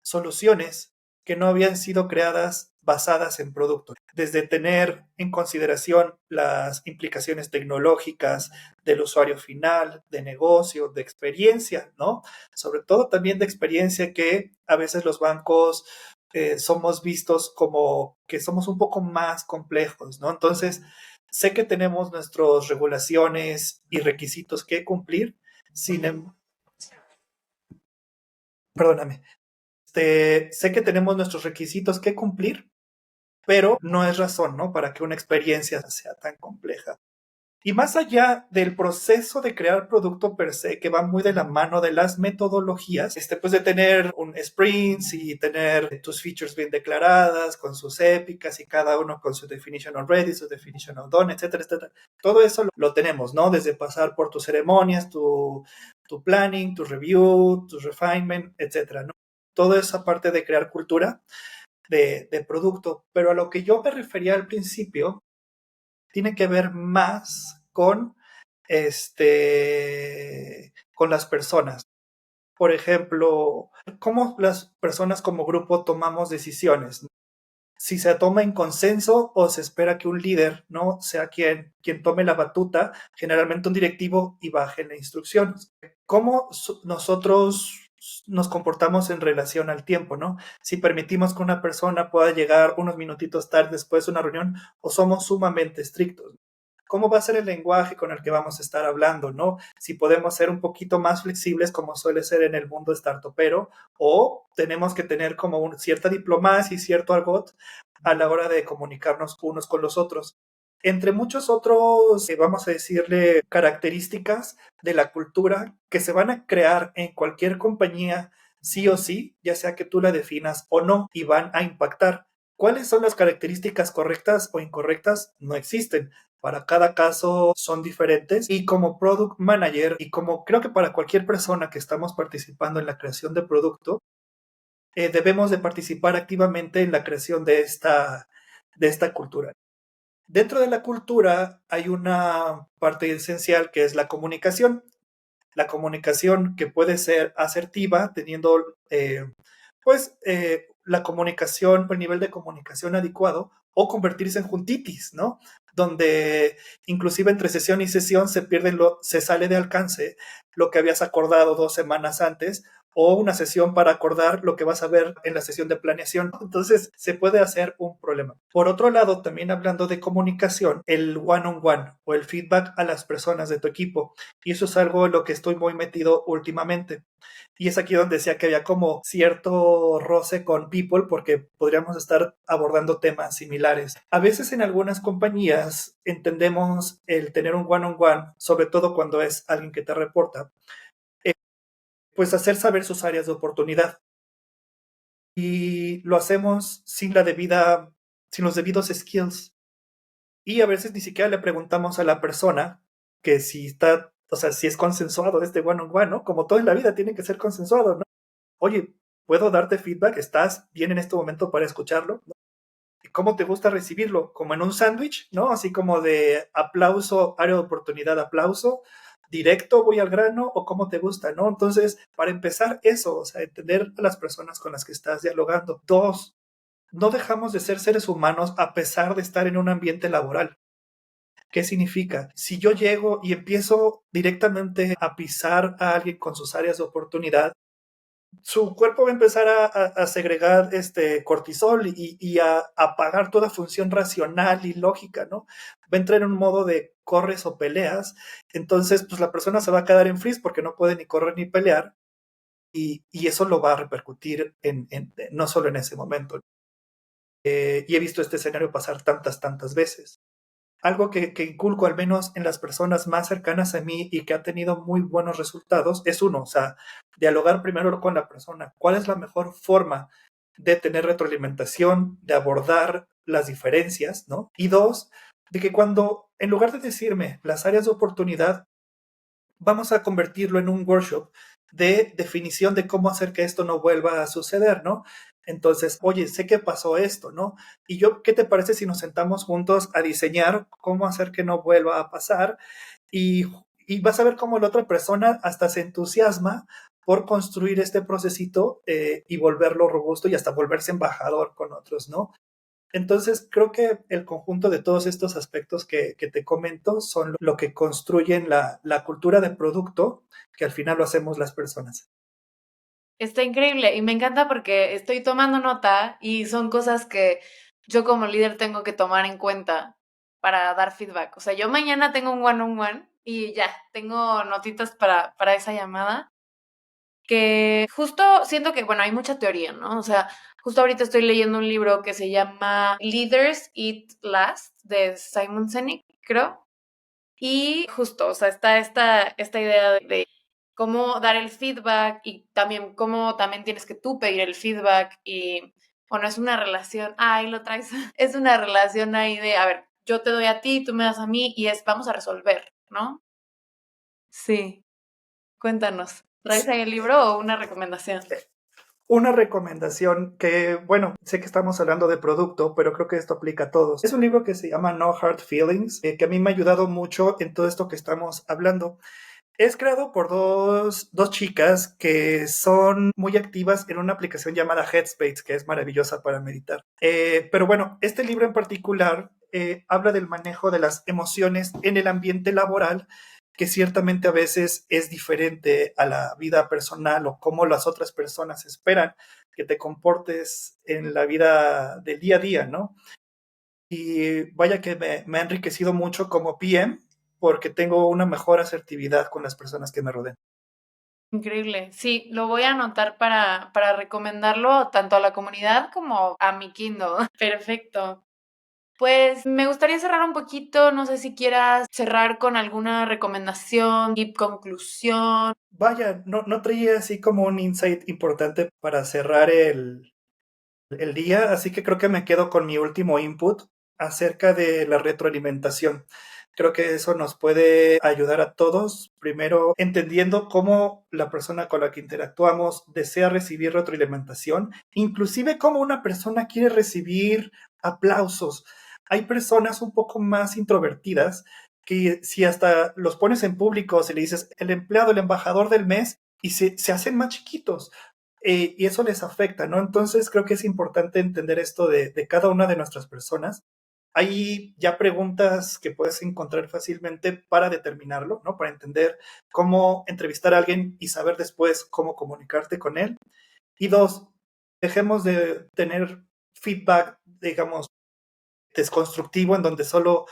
soluciones que no habían sido creadas basadas en productos. Desde tener en consideración las implicaciones tecnológicas del usuario final, de negocio, de experiencia, ¿no? Sobre todo también de experiencia que a veces los bancos somos vistos como que somos un poco más complejos, ¿no? Entonces, sé que tenemos nuestras regulaciones y requisitos que cumplir, sin, perdóname, sé que tenemos nuestros requisitos que cumplir, pero no es razón, ¿no? Para que una experiencia sea tan compleja. Y más allá del proceso de crear producto per se, que va muy de la mano de las metodologías, pues de tener un sprints y tener tus features bien declaradas, con sus épicas y cada uno con su definition of ready, su definition of done, etcétera, etcétera. Todo eso lo tenemos, ¿no? Desde pasar por tus ceremonias, tu planning, tu review, tu refinement, etcétera, ¿no? Toda esa parte de crear cultura de producto. Pero a lo que yo me refería al principio tiene que ver más con las personas. Por ejemplo, cómo las personas como grupo tomamos decisiones. Si se toma en consenso o se espera que un líder, ¿no? Sea quien tome la batuta, generalmente un directivo, y baje las instrucciones. ¿Cómo nosotros nos comportamos en relación al tiempo, ¿no? Si permitimos que una persona pueda llegar unos minutitos tarde después de una reunión o somos sumamente estrictos. ¿Cómo va a ser el lenguaje con el que vamos a estar hablando, no? Si podemos ser un poquito más flexibles como suele ser en el mundo startupero, o tenemos que tener como cierta diplomacia y cierto argot a la hora de comunicarnos unos con los otros. Entre muchos otros, vamos a decirle, características de la cultura que se van a crear en cualquier compañía, sí o sí, ya sea que tú la definas o no, y van a impactar. ¿Cuáles son las características correctas o incorrectas? No existen. Para cada caso son diferentes y como product manager y como creo que para cualquier persona que estamos participando en la creación de producto, debemos de participar activamente en la creación de esta cultura. Dentro de la cultura hay una parte esencial que es la comunicación. La comunicación que puede ser asertiva, teniendo la comunicación, el nivel de comunicación adecuado, o convertirse en juntitis, ¿no? Donde inclusive entre sesión y sesión se sale de alcance lo que habías acordado 2 semanas antes, o una sesión para acordar lo que vas a ver en la sesión de planeación. Entonces, se puede hacer un problema. Por otro lado, también hablando de comunicación, el one-on-one o el feedback a las personas de tu equipo. Y eso es algo en lo que estoy muy metido últimamente. Y es aquí donde decía que había como cierto roce con People porque podríamos estar abordando temas similares. A veces en algunas compañías entendemos el tener un one-on-one, sobre todo cuando es alguien que te reporta, pues hacer saber sus áreas de oportunidad. Y lo hacemos sin los debidos skills. Y a veces ni siquiera le preguntamos a la persona que si está, o sea, si es consensuado este one-on-one, ¿no? Como todo en la vida tiene que ser consensuado, ¿no? Oye, ¿puedo darte feedback? ¿Estás bien en este momento para escucharlo? ¿Cómo te gusta recibirlo? Como en un sándwich, ¿no? Así como de aplauso, área de oportunidad, aplauso, directo, voy al grano, o cómo te gusta, ¿no? Entonces, para empezar eso, o sea, entender a las personas con las que estás dialogando. 2, no dejamos de ser seres humanos a pesar de estar en un ambiente laboral. ¿Qué significa? Si yo llego y empiezo directamente a pisar a alguien con sus áreas de oportunidad, su cuerpo va a empezar a segregar cortisol y a apagar toda función racional y lógica, ¿no? Va a entrar en un modo de corres o peleas, entonces pues la persona se va a quedar en freeze porque no puede ni correr ni pelear y eso lo va a repercutir no solo en ese momento. Y he visto este escenario pasar tantas veces. Algo que inculco al menos en las personas más cercanas a mí y que ha tenido muy buenos resultados es uno, o sea, dialogar primero con la persona. ¿Cuál es la mejor forma de tener retroalimentación, de abordar las diferencias, ¿no? Y 2, de que cuando, en lugar de decirme las áreas de oportunidad, vamos a convertirlo en un workshop de definición de cómo hacer que esto no vuelva a suceder, ¿no? Entonces, oye, sé que pasó esto, ¿no? Y yo, ¿qué te parece si nos sentamos juntos a diseñar cómo hacer que no vuelva a pasar? Y, y vas a ver cómo la otra persona hasta se entusiasma por construir este procesito y volverlo robusto y hasta volverse embajador con otros, ¿no? Entonces, creo que el conjunto de todos estos aspectos que te comento son lo que construyen la cultura de producto, que al final lo hacemos las personas. Está increíble y me encanta porque estoy tomando nota y son cosas que yo como líder tengo que tomar en cuenta para dar feedback. O sea, yo mañana tengo un one-on-one y ya, tengo notitas para esa llamada que justo siento que, bueno, hay mucha teoría, ¿no? O sea, justo ahorita estoy leyendo un libro que se llama Leaders Eat Last de Simon Sinek, creo. Y justo, o sea, está esta idea de cómo dar el feedback y también cómo también tienes que tú pedir el feedback y, bueno, es una relación, ahí lo traes, es una relación ahí de, a ver, yo te doy a ti, tú me das a mí y vamos a resolver, ¿no? Sí, cuéntanos, ¿traes ahí el libro o una recomendación? Una recomendación que, bueno, sé que estamos hablando de producto, pero creo que esto aplica a todos. Es un libro que se llama No Hard Feelings, que a mí me ha ayudado mucho en todo esto que estamos hablando. Es creado por dos chicas que son muy activas en una aplicación llamada Headspace, que es maravillosa para meditar. Pero bueno, este libro en particular habla del manejo de las emociones en el ambiente laboral, que ciertamente a veces es diferente a la vida personal o cómo las otras personas esperan que te comportes en la vida del día a día, ¿no? Y vaya que me ha enriquecido mucho como PM porque tengo una mejor asertividad con las personas que me rodean. Increíble. Sí, lo voy a anotar para recomendarlo tanto a la comunidad como a mi Kindle. Perfecto. Pues me gustaría cerrar un poquito, no sé si quieras cerrar con alguna recomendación y conclusión. Vaya, no traía así como un insight importante para cerrar el día, así que creo que me quedo con mi último input acerca de la retroalimentación. Creo que eso nos puede ayudar a todos, primero entendiendo cómo la persona con la que interactuamos desea recibir retroalimentación, inclusive cómo una persona quiere recibir aplausos. Hay personas un poco más introvertidas que si hasta los pones en público, si le dices el empleado, el embajador del mes, y se hacen más chiquitos y eso les afecta, ¿no? Entonces creo que es importante entender esto de cada una de nuestras personas. Hay ya preguntas que puedes encontrar fácilmente para determinarlo, ¿no? Para entender cómo entrevistar a alguien y saber después cómo comunicarte con él. Y dos, dejemos de tener feedback, digamos, desconstructivo en donde solo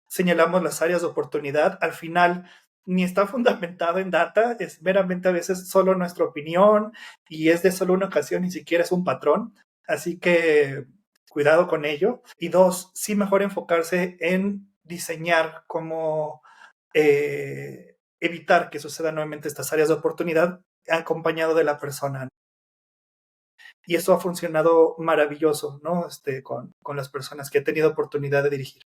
señalamos las áreas de oportunidad. Al final, ni está fundamentado en data, es meramente a veces solo nuestra opinión y es de solo una ocasión, ni siquiera es un patrón. Así que cuidado con ello. Y dos, sí mejor enfocarse en diseñar cómo evitar que sucedan nuevamente estas áreas de oportunidad acompañado de la persona. Y eso ha funcionado maravilloso, ¿no? Con las personas que he tenido oportunidad de dirigir.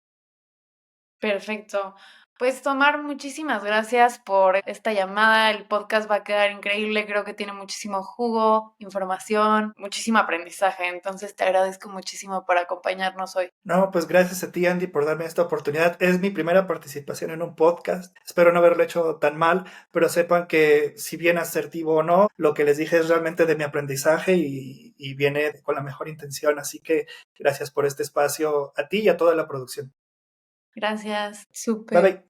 Perfecto. Pues Tomar, muchísimas gracias por esta llamada. El podcast va a quedar increíble. Creo que tiene muchísimo jugo, información, muchísimo aprendizaje. Entonces te agradezco muchísimo por acompañarnos hoy. No, pues gracias a ti, Andy, por darme esta oportunidad. Es mi primera participación en un podcast. Espero no haberlo hecho tan mal, pero sepan que si bien asertivo o no, lo que les dije es realmente de mi aprendizaje y viene con la mejor intención. Así que gracias por este espacio a ti y a toda la producción. Gracias. Bye Súper. bye.